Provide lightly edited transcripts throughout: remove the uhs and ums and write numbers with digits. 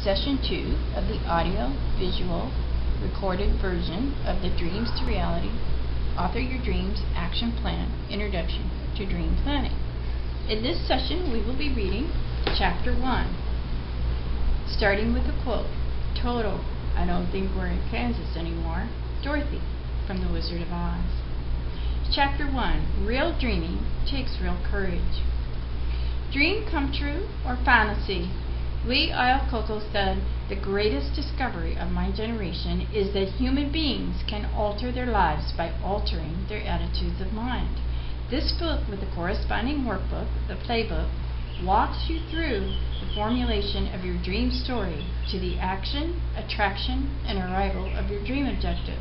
Session 2 of the audio-visual recorded version of the Dreams to Reality Author Your Dreams Action Plan Introduction to Dream Planning. In this session, we will be reading Chapter 1, starting with a quote, "Toto, I don't think we're in Kansas anymore. Dorothy," from The Wizard of Oz. Chapter 1, Real Dreaming Takes Real Courage. Dream come true or fantasy? Lee Iacocca said, "The greatest discovery of my generation is that human beings can alter their lives by altering their attitudes of mind." This book, with the corresponding workbook, the playbook, walks you through the formulation of your dream story to the action, attraction, and arrival of your dream objective.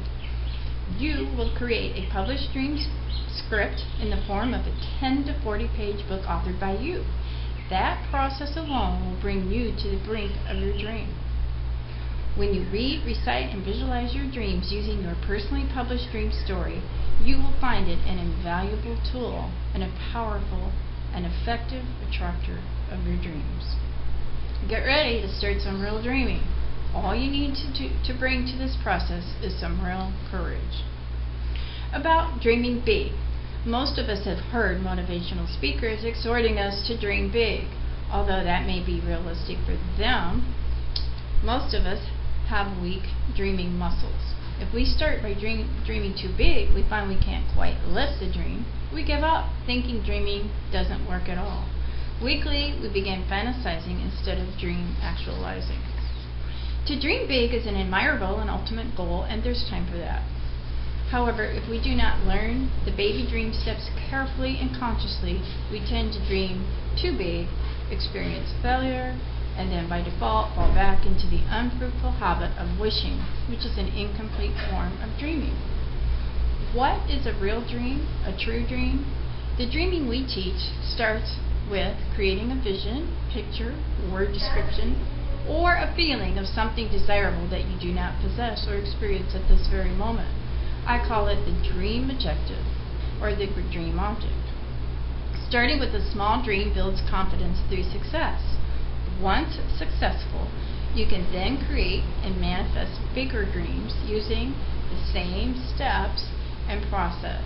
You will create a published dream script in the form of a 10 to 40 page book authored by you. That process alone will bring you to the brink of your dream. When you read, recite, and visualize your dreams using your personally published dream story, you will find it an invaluable tool and a powerful and effective attractor of your dreams. Get ready to start some real dreaming. All you need to bring to this process is some real courage. About dreaming big. Most of us have heard motivational speakers exhorting us to dream big. Although that may be realistic for them, most of us have weak dreaming muscles. If we start by dreaming too big, we find we can't quite lift the dream. We give up, thinking dreaming doesn't work at all. Weakly, we begin fantasizing instead of dream actualizing. To dream big is an admirable and ultimate goal, and there's time for that. However, if we do not learn the baby dream steps carefully and consciously, we tend to dream too big, experience failure, and then by default fall back into the unfruitful habit of wishing, which is an incomplete form of dreaming. What is a real dream, a true dream? The dreaming we teach starts with creating a vision, picture, word description, or a feeling of something desirable that you do not possess or experience at this very moment. I call it the dream objective, or the dream object. Starting with a small dream builds confidence through success. Once successful, you can then create and manifest bigger dreams using the same steps and process.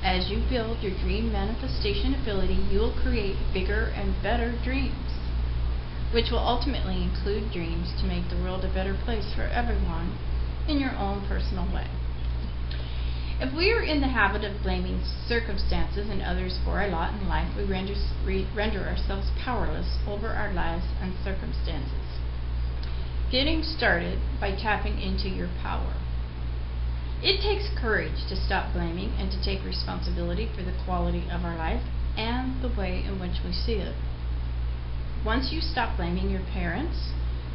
As you build your dream manifestation ability, you will create bigger and better dreams, which will ultimately include dreams to make the world a better place for everyone in your own personal way. If we are in the habit of blaming circumstances and others for our lot in life, we render ourselves powerless over our lives and circumstances. Getting started by tapping into your power. It takes courage to stop blaming and to take responsibility for the quality of our life and the way in which we see it. Once you stop blaming your parents,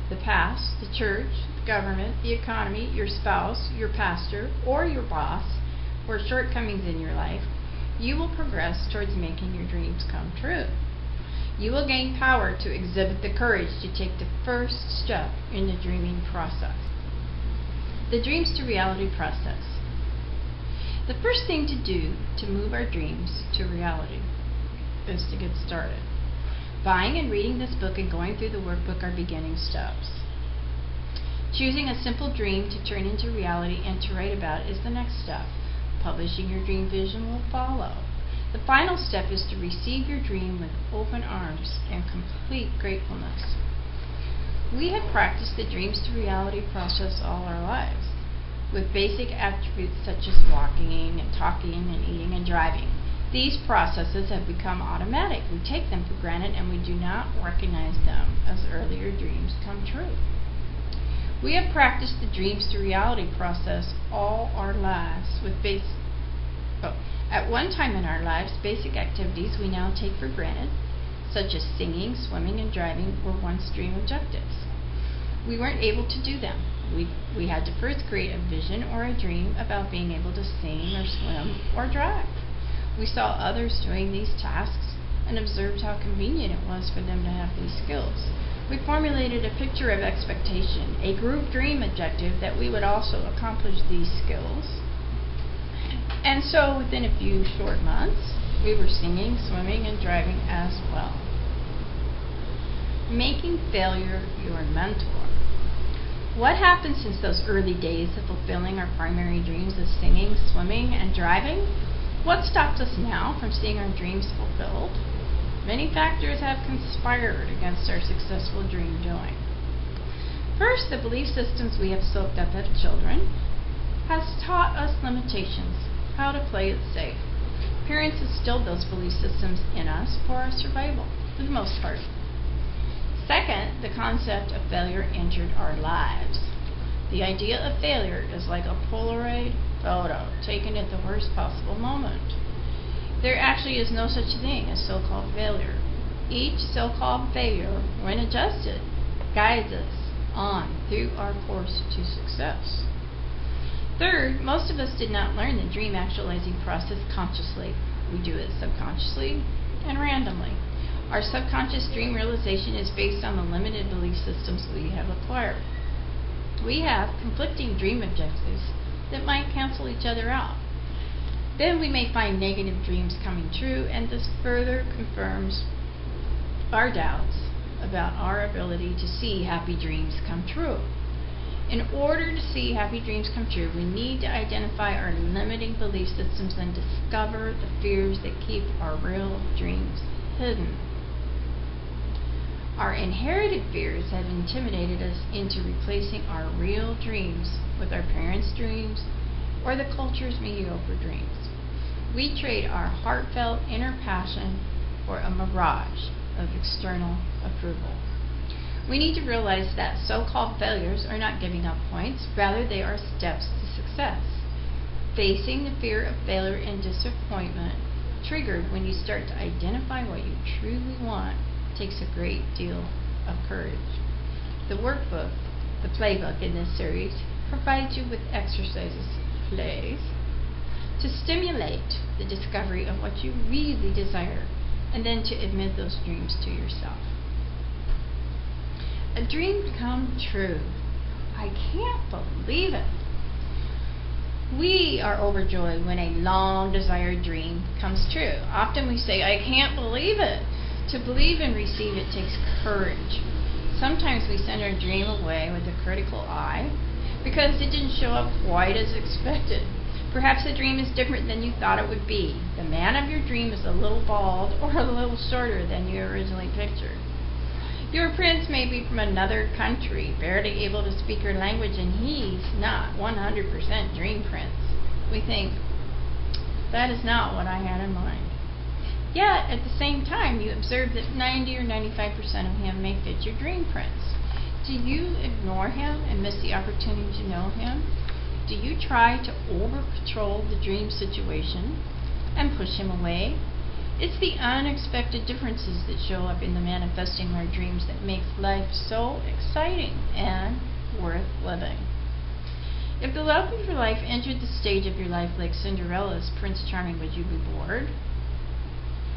the past, the church, the government, the economy, your spouse, your pastor, or your boss for shortcomings in your life, you will progress towards making your dreams come true. You will gain power to exhibit the courage to take the first step in the dreaming process. The Dreams to Reality process. The first thing to do to move our dreams to reality is to get started. Buying and reading this book and going through the workbook are beginning steps. Choosing a simple dream to turn into reality and to write about is the next step. Publishing your dream vision will follow. The final step is to receive your dream with open arms and complete gratefulness. We have practiced the Dreams to Reality process all our lives, with basic attributes such as walking and talking and eating and driving. These processes have become automatic. We take them for granted and we do not recognize them as earlier dreams come true. We have practiced the Dreams to Reality process all our lives with at one time in our lives, basic activities we now take for granted, such as singing, swimming, and driving, were once dream objectives. We weren't able to do them. We had to first create a vision or a dream about being able to sing or swim or drive. We saw others doing these tasks and observed how convenient it was for them to have these skills. We formulated a picture of expectation, a group dream objective that we would also accomplish these skills. And so within a few short months, we were singing, swimming, and driving as well. Making failure your mentor. What happened since those early days of fulfilling our primary dreams of singing, swimming, and driving? What stops us now from seeing our dreams fulfilled? Many factors have conspired against our successful dream doing. First, the belief systems we have soaked up as children has taught us limitations, how to play it safe. Parents instilled those belief systems in us for our survival, for the most part. Second, the concept of failure entered our lives. The idea of failure is like a Polaroid photo taken at the worst possible moment. There actually is no such thing as so-called failure. Each so-called failure, when adjusted, guides us on through our course to success. Third, most of us did not learn the dream actualizing process consciously. We do it subconsciously and randomly. Our subconscious dream realization is based on the limited belief systems we have acquired. We have conflicting dream objectives that might cancel each other out. Then we may find negative dreams coming true, and this further confirms our doubts about our ability to see happy dreams come true. In order to see happy dreams come true, we need to identify our limiting belief systems and discover the fears that keep our real dreams hidden. Our inherited fears have intimidated us into replacing our real dreams with our parents' dreams or the culture's mediocre dreams. We trade our heartfelt inner passion for a mirage of external approval. We need to realize that so-called failures are not giving up points, rather they are steps to success. Facing the fear of failure and disappointment, triggered when you start to identify what you truly want, takes a great deal of courage. The workbook, the playbook in this series, provides you with exercises, plays, to stimulate the discovery of what you really desire, and then to admit those dreams to yourself. A dream come true. I can't believe it. We are overjoyed when a long-desired dream comes true. Often we say, I can't believe it. To believe and receive it takes courage. Sometimes we send our dream away with a critical eye because it didn't show up quite as expected. Perhaps the dream is different than you thought it would be. The man of your dream is a little bald or a little shorter than you originally pictured. Your prince may be from another country, barely able to speak your language, and he's not 100% dream prince. We think, that is not what I had in mind. Yet, at the same time, you observe that 90 or 95% of him may fit your dream prince. Do you ignore him and miss the opportunity to know him? Do you try to over-control the dream situation and push him away? It's the unexpected differences that show up in the manifesting our dreams that makes life so exciting and worth living. If the love of your life entered the stage of your life like Cinderella's Prince Charming, would you be bored?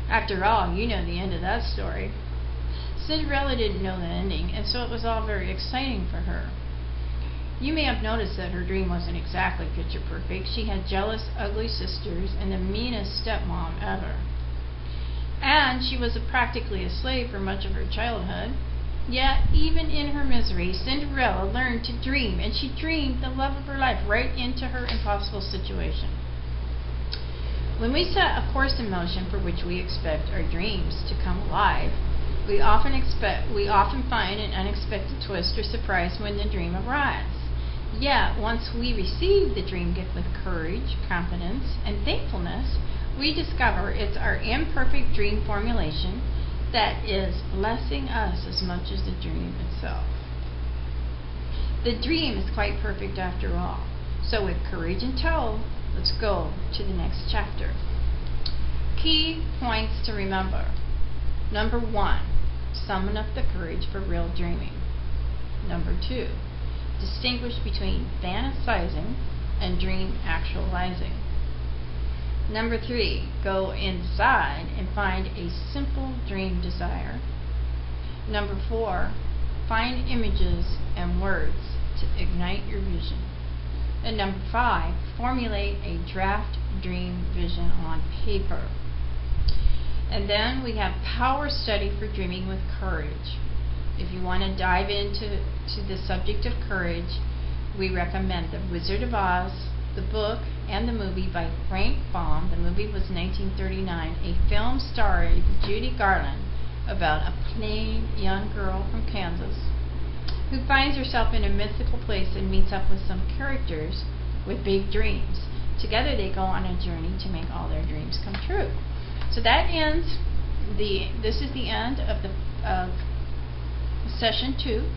After all, you know the end of that story. Cinderella didn't know the ending, and so it was all very exciting for her. You may have noticed that her dream wasn't exactly picture perfect. She had jealous, ugly sisters and the meanest stepmom ever. And she was practically a slave for much of her childhood. Yet, even in her misery, Cinderella learned to dream, and she dreamed the love of her life right into her impossible situation. When we set a course in motion for which we expect our dreams to come alive, we often find an unexpected twist or surprise when the dream arrives. Yet, once we receive the dream gift with courage, confidence, and thankfulness, we discover it's our imperfect dream formulation that is blessing us as much as the dream itself. The dream is quite perfect after all. So with courage in tow, let's go to the next chapter. Key points to remember. Number 1, summon up the courage for real dreaming. Number 2, distinguish between fantasizing and dream actualizing. Number 3, go inside and find a simple dream desire. Number 4, find images and words to ignite your vision. And number 5, formulate a draft dream vision on paper. And then we have power study for dreaming with courage. If you want to dive into the subject of courage, we recommend The Wizard of Oz, the book, and the movie by Frank Baum. The movie was 1939, a film starring Judy Garland about a plain young girl from Kansas who finds herself in a mythical place and meets up with some characters with big dreams. Together they go on a journey to make all their dreams come true. So that ends this is the end of session 2.